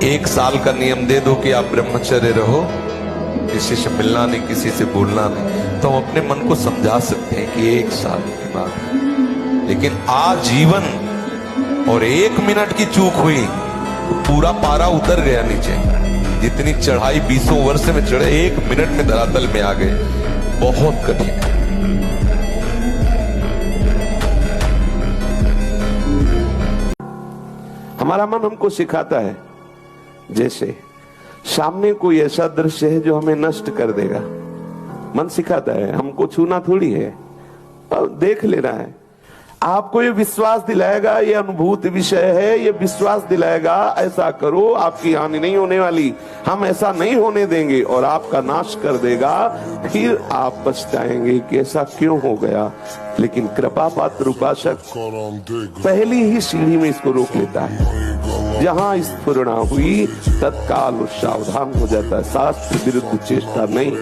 1 साल का नियम दे दो कि आप ब्रह्मचर्य रहो, किसी से मिलना नहीं, किसी से बोलना नहीं, तो हम अपने मन को समझा सकते हैं कि 1 साल की बात है। लेकिन आजीवन और 1 मिनट की चूक हुई तो पूरा पारा उतर गया नीचे। जितनी चढ़ाई 20 वर्ष में चढ़े 1 मिनट में धरातल में आ गए। बहुत कठिन है। हमारा मन हमको सिखाता है, जैसे सामने कोई ऐसा दृश्य है जो हमें नष्ट कर देगा। मन सिखाता है, हमको छूना थोड़ी है, पर देख लेना है। आपको ये विश्वास दिलाएगा, ये अनुभूत विषय है, ये विश्वास दिलाएगा ऐसा करो, आपकी हानि नहीं होने वाली, हम ऐसा नहीं होने देंगे, और आपका नाश कर देगा। फिर आप पछताएंगे कि ऐसा क्यों हो गया। लेकिन कृपा पात्र उपासक पहली ही सीढ़ी में इसको रोक लेता है। जहां स्फुरणा हुई तत्काल सावधान हो जाता है। शास्त्र विरुद्ध चेष्टा नहीं।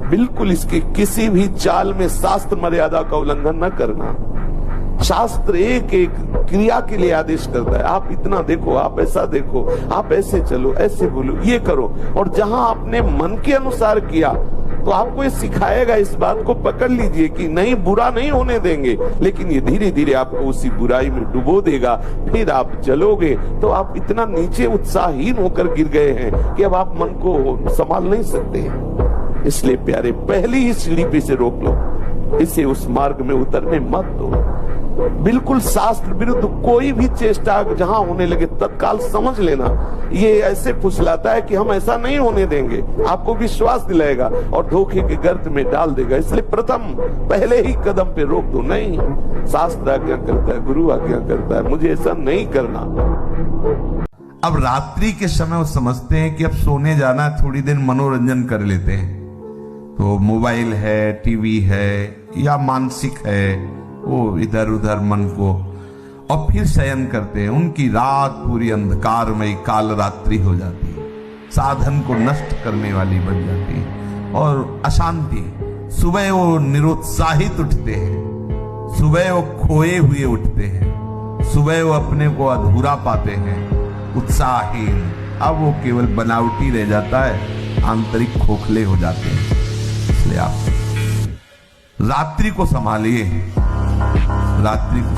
बिल्कुल इसके किसी भी चाल में शास्त्र मर्यादा का उल्लंघन न करना। शास्त्र एक एक क्रिया के लिए आदेश करता है। आप इतना देखो, आप ऐसा देखो, आप ऐसे चलो, ऐसे बोलो, ये करो। और जहां आपने मन के अनुसार किया तो आपको ये सिखाएगा, इस बात को पकड़ लीजिए कि नहीं, बुरा नहीं होने देंगे। लेकिन ये धीरे धीरे आपको उसी बुराई में डुबो देगा। फिर आप चलोगे तो आप इतना नीचे उत्साहहीन होकर गिर गए हैं कि अब आप मन को संभाल नहीं सकते। इसलिए प्यारे, पहली ही सीढ़ी पे से रोक लो, इसे उस मार्ग में उतरने मत दो। बिल्कुल शास्त्र विरुद्ध कोई भी चेष्टा जहां होने लगे तत्काल समझ लेना, ये ऐसे फुसलाता है कि हम ऐसा नहीं होने देंगे। आपको विश्वास दिलाएगा और धोखे के गर्त में डाल देगा। इसलिए प्रथम पहले ही कदम पे रोक दो। नहीं, शास्त्र आज्ञा करता है, गुरु आज्ञा करता है, मुझे ऐसा नहीं करना। अब रात्रि के समय वो समझते हैं कि अब सोने जाना है, थोड़ी देर मनोरंजन कर लेते हैं। तो मोबाइल है, टीवी है या मानसिक है, वो इधर उधर मन को, और फिर शयन करते हैं। उनकी रात पूरी अंधकारमय काल रात्रि हो जाती है, साधन को नष्ट करने वाली बन जाती है और अशांति। सुबह वो निरुत्साहित उठते हैं, सुबह वो खोए हुए उठते हैं, सुबह वो अपने को अधूरा पाते हैं, उत्साहहीन। अब वो केवल बनावटी रह जाता है, आंतरिक खोखले हो जाते हैं। इसलिए आप रात्रि को संभालिए, रात्रि को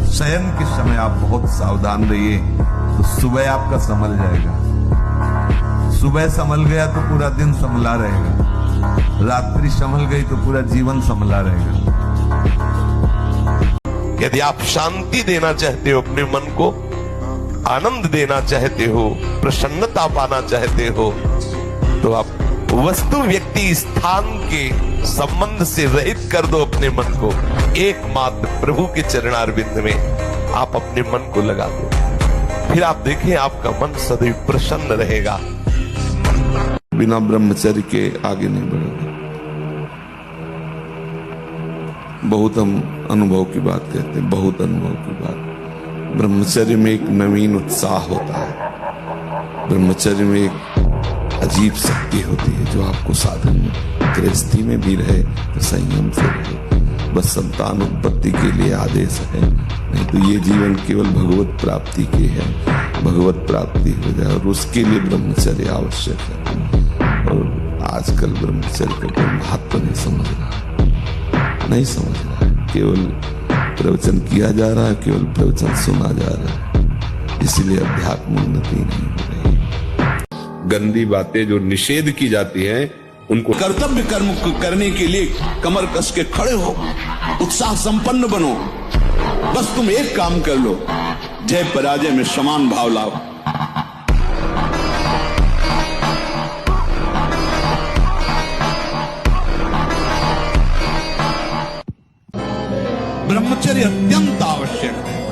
शयन के समय आप बहुत सावधान रहिए, तो सुबह आपका संभल जाएगा। सुबह संभल गया तो पूरा दिन संभला रहेगा, रात्रि संभल गई तो पूरा जीवन संभला रहेगा। यदि आप शांति देना चाहते हो अपने मन को, आनंद देना चाहते हो, प्रसन्नता पाना चाहते हो, तो आप वस्तु व्यक्ति स्थान के संबंध से रहित कर दो अपने मन को। एकमात्र प्रभु के चरणारविंद में आप अपने मन को लगा दो। फिर आप देखें, आपका मन सदैव प्रसन्न रहेगा। बिना ब्रह्मचर्य के आगे नहीं बढ़ेगा। बहुत हम अनुभव की बात कहते हैं, बहुत अनुभव की बात। ब्रह्मचर्य में एक नवीन उत्साह होता है। ब्रह्मचर्य में एक अजीब शक्ति होती है जो आपको साधन में, गृहस्थी में भी रहे तो संयम से रहे। बस संतान उत्पत्ति के लिए आदेश है, नहीं तो ये जीवन केवल भगवत प्राप्ति के है। भगवत प्राप्ति हो जाए और उसके लिए ब्रह्मचर्य आवश्यक है। और आजकल ब्रह्मचर्य का कोई महत्व नहीं समझ रहा, नहीं समझ रहा है। केवल प्रवचन किया जा रहा है, केवल प्रवचन सुना जा रहा है, इसीलिए अध्यात्म उन्नति नहीं हो रही। गंदी बातें जो निषेध की जाती हैं, उनको कर्तव्य कर्म करने के लिए कमर कस के खड़े हो, उत्साह संपन्न बनो। बस तुम एक काम कर लो, जय पराजय में समान भाव लाओ। ब्रह्मचर्य अत्यंत आवश्यक है।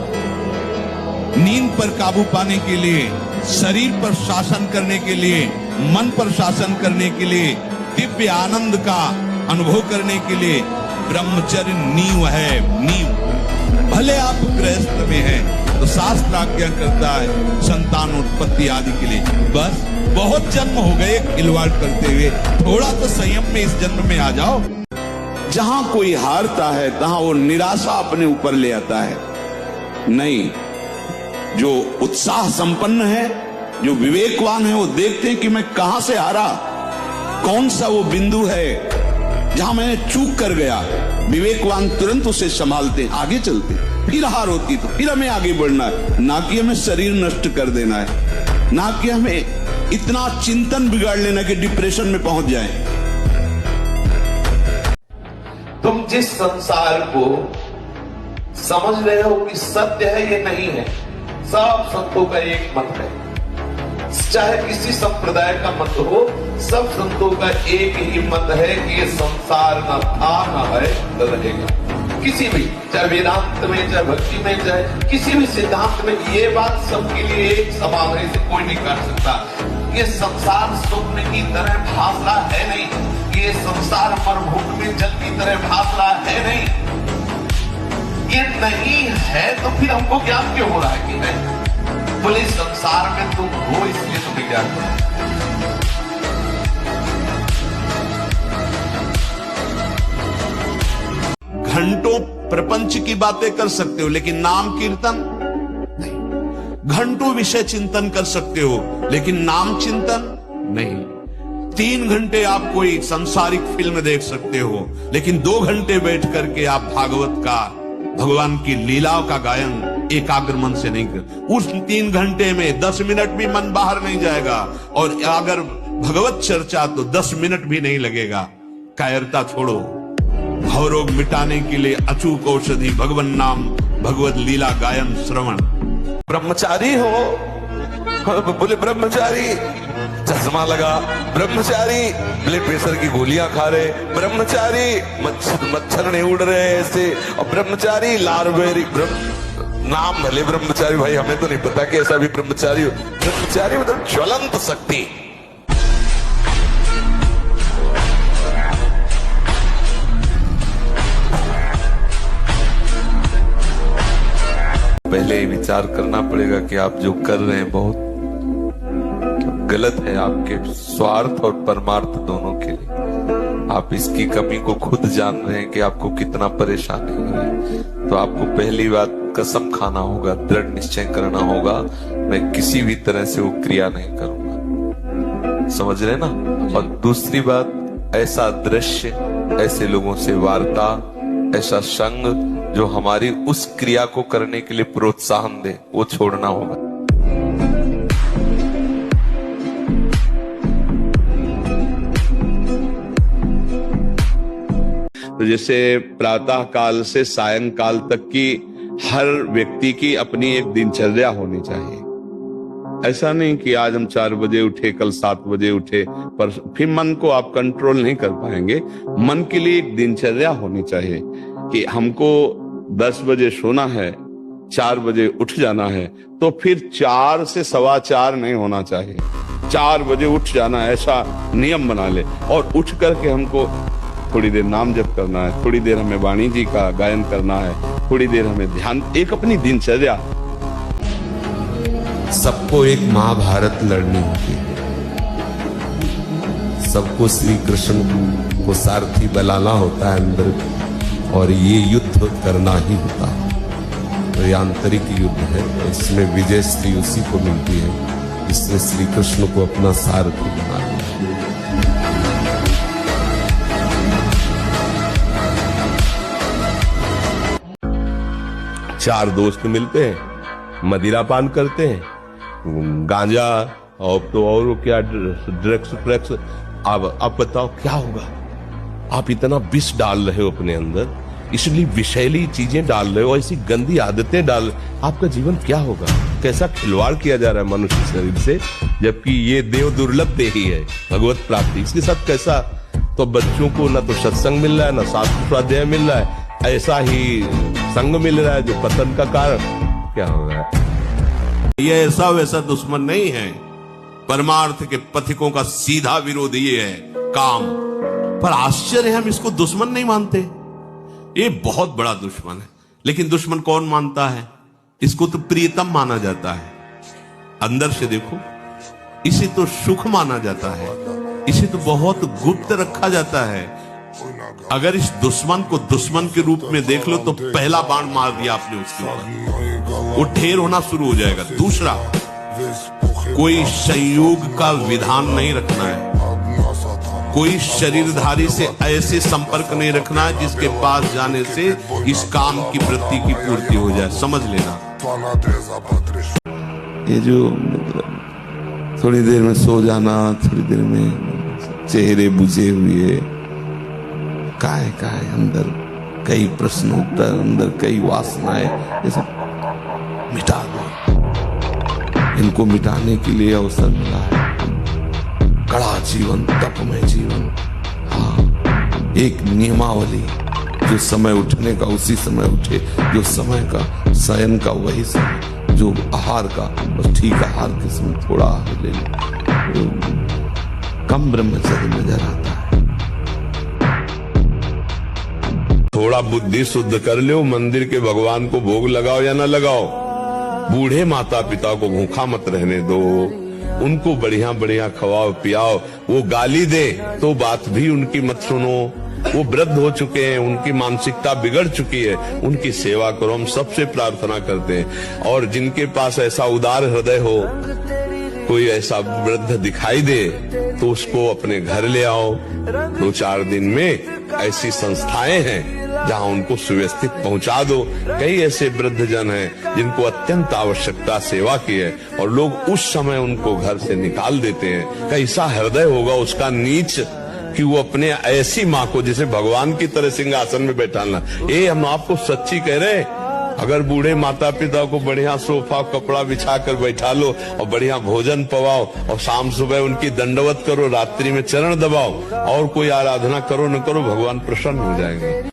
नींद पर काबू पाने के लिए, शरीर पर शासन करने के लिए, मन पर शासन करने के लिए, दिव्य आनंद का अनुभव करने के लिए ब्रह्मचर्य नींव है, नींव। भले आप गृहस्थ में हैं तो शास्त्र आज्ञा करता है संतानोत्पत्ति आदि के लिए। बस बहुत जन्म हो गए खिलवाड़ करते हुए, थोड़ा तो संयम में इस जन्म में आ जाओ। जहां कोई हारता है तहां वो निराशा अपने ऊपर ले आता है। नहीं, जो उत्साह संपन्न है, जो विवेकवान है, वो देखते हैं कि मैं कहां से हारा, कौन सा वो बिंदु है जहां मैंने चूक कर गया। विवेकवान तुरंत उसे संभालते, आगे चलते। फिर हार होती तो फिर हमें आगे बढ़ना है, ना कि हमें शरीर नष्ट कर देना है, ना कि हमें इतना चिंतन बिगाड़ लेना कि डिप्रेशन में पहुंच जाए। तुम जिस संसार को समझ रहे हो कि सत्य है, ये नहीं है। सब संतों का एक मत है, चाहे किसी संप्रदाय का मत हो, सब संतों का एक ही मत है कि ये संसार न था न है न रहेगा। किसी भी, चाहे वेदांत में, चाहे भक्ति में, चाहे किसी भी सिद्धांत में, ये बात सबके लिए एक समान है, इसे कोई नहीं कर सकता। ये संसार स्वप्न की तरह भास रहा है नहीं, ये संसार मरुभूमि में जल की तरह भास रहा है नहीं। ये नहीं है तो फिर हमको ज्ञान क्यों हो रहा है कि नहीं? बोले संसार में तुम हो इसलिए तुम्हें ज्ञान हो। घंटों प्रपंच की बातें कर सकते हो, लेकिन नाम कीर्तन नहीं। घंटों विषय चिंतन कर सकते हो, लेकिन नाम चिंतन नहीं। 3 घंटे आप कोई सांसारिक फिल्म देख सकते हो, लेकिन 2 घंटे बैठ करके आप भागवत का, भगवान की लीलाओं का गायन एकाग्र मन से नहीं कर। उस 3 घंटे में 10 मिनट भी मन बाहर नहीं जाएगा, और अगर भगवत चर्चा तो 10 मिनट भी नहीं लगेगा। कायरता छोड़ो, भवरोग मिटाने के लिए अचूक औषधि भगवान नाम, भगवत लीला गायन श्रवण। ब्रह्मचारी हो, बोले ब्रह्मचारी चश्मा लगा, ब्रह्मचारी ब्लड प्रेशर की गोलियां खा रहे, ब्रह्मचारी मच्छर नहीं उड़ रहे ऐसे, और ब्रह्मचारी लारवेरी नाम भले ब्रह्मचारी, भाई हमें तो नहीं पता कि ऐसा भी ब्रह्मचारी हो। ब्रह्मचारी मतलब ज्वलंत शक्ति। पहले ही विचार करना पड़ेगा कि आप जो कर रहे हैं बहुत गलत है, आपके स्वार्थ और परमार्थ दोनों के लिए। आप इसकी कमी को खुद जान रहे हैं कि आपको कितना परेशानी हो रही है। तो आपको पहली बात कसम खाना होगा, दृढ़ निश्चय करना होगा, मैं किसी भी तरह से वो क्रिया नहीं करूंगा। समझ रहे ना? और दूसरी बात, ऐसा दृश्य, ऐसे लोगों से वार्ता, ऐसा संग जो हमारी उस क्रिया को करने के लिए प्रोत्साहन दे, वो छोड़ना होगा। तो जैसे प्रातः काल से सायंकाल तक की हर व्यक्ति की अपनी एक दिनचर्या होनी चाहिए। ऐसा नहीं कि आज हम 4 बजे उठे, कल 7 बजे उठे, पर फिर मन को आप कंट्रोल नहीं कर पाएंगे। मन के लिए एक दिनचर्या होनी चाहिए कि हमको 10 बजे सोना है, 4 बजे उठ जाना है, तो फिर 4 से 4:15 नहीं होना चाहिए, 4 बजे उठ जाना, ऐसा नियम बना ले। और उठ करके हमको थोड़ी देर नाम जप करना है, थोड़ी देर हमें वाणी जी का गायन करना है, थोड़ी देर हमें ध्यान, एक अपनी दिनचर्या। सबको एक महाभारत लड़नी होती है, सबको श्री कृष्ण को सारथी बनाना होता है अंदर, और ये युद्ध करना ही होता है। तो ये आंतरिक युद्ध है, इसमें विजय श्री उसी को मिलती है जिसने श्री कृष्ण को अपना सारथी बना लिया। 4 दोस्त मिलते हैं, मदिरा पान करते हैं, गांजा और तो और क्या ड्रग्स। अब बताओ क्या होगा? आप इतना विष डाल रहे हो अपने अंदर, इसलिए विषैली चीजें डाल रहे हो, ऐसी गंदी आदतें डाल, आपका जीवन क्या होगा? कैसा खिलवाड़ किया जा रहा है मनुष्य शरीर से, जबकि ये देव दुर्लभ देही है भगवत प्राप्ति, इसके साथ कैसा? तो बच्चों को ना तो सत्संग मिल रहा है, ना शास्त्र स्वाध्याय मिल रहा है, ऐसा ही संग मिल रहा है जो पतन का कारण। क्या हो रहा है? ये ऐसा वैसा दुश्मन नहीं है, परमार्थ के पथिकों का सीधा विरोधी ये है काम। पर आश्चर्य है, हम इसको दुश्मन नहीं मानते, ये बहुत बड़ा दुश्मन है। लेकिन दुश्मन कौन मानता है? इसको तो प्रियतम माना जाता है। अंदर से देखो, इसे तो सुख माना जाता है, इसे तो बहुत गुप्त रखा जाता है, अगर इस दुश्मन को दुश्मन के रूप में देख लो तो पहला बाण मार दिया आपने उसके ऊपर, वो ढेर होना शुरू हो जाएगा। दूसरा, कोई संयोग का विधान नहीं रखना है, कोई शरीरधारी से ऐसे संपर्क नहीं रखना है जिसके पास जाने से इस काम की वृत्ति की पूर्ति हो जाए, समझ लेना। ये जो मतलब थोड़ी देर में सो जाना, थोड़ी देर में चेहरे बुझे हुए, काय अंदर कई प्रश्न उत्तर, अंदर कई वासनाएं, ये सब मिटा दो। इनको मिटाने के लिए अवसर मिला है। कड़ा जीवन, तपमय जीवन, हाँ, एक नियमावली, जो समय उठने का उसी समय उठे, जो समय का शयन का वही समय, जो आहार का बस ठीक आहार के समय थोड़ा आहार ले लो, कम ब्रह्मचर्य नजर आता है। थोड़ा बुद्धि शुद्ध कर लो, मंदिर के भगवान को भोग लगाओ या ना लगाओ, बूढ़े माता पिता को भूखा मत रहने दो, उनको बढ़िया बढ़िया खवाओ पियाओ। वो गाली दे तो बात भी उनकी मत सुनो, वो वृद्ध हो चुके हैं, उनकी मानसिकता बिगड़ चुकी है, उनकी सेवा करो। हम सबसे प्रार्थना करते हैं। और जिनके पास ऐसा उदार हृदय हो, कोई ऐसा वृद्ध दिखाई दे तो उसको अपने घर ले आओ। 2-4 दिन में ऐसी संस्थाएं हैं जहां उनको सुव्यवस्थित पहुंचा दो। कई ऐसे वृद्ध जन हैं जिनको अत्यंत आवश्यकता सेवा की है और लोग उस समय उनको घर से निकाल देते हैं। कैसा हृदय होगा उसका नीच कि वो अपने ऐसी माँ को जिसे भगवान की तरह सिंहासन में बैठाना। हम आपको सच्ची कह रहे हैं, अगर बूढ़े माता पिता को बढ़िया सोफा कपड़ा बिछा कर बैठा लो और बढ़िया भोजन पवाओ और शाम सुबह उनकी दंडवत करो, रात्रि में चरण दबाओ और कोई आराधना करो न करो, भगवान प्रसन्न हो जाएंगे।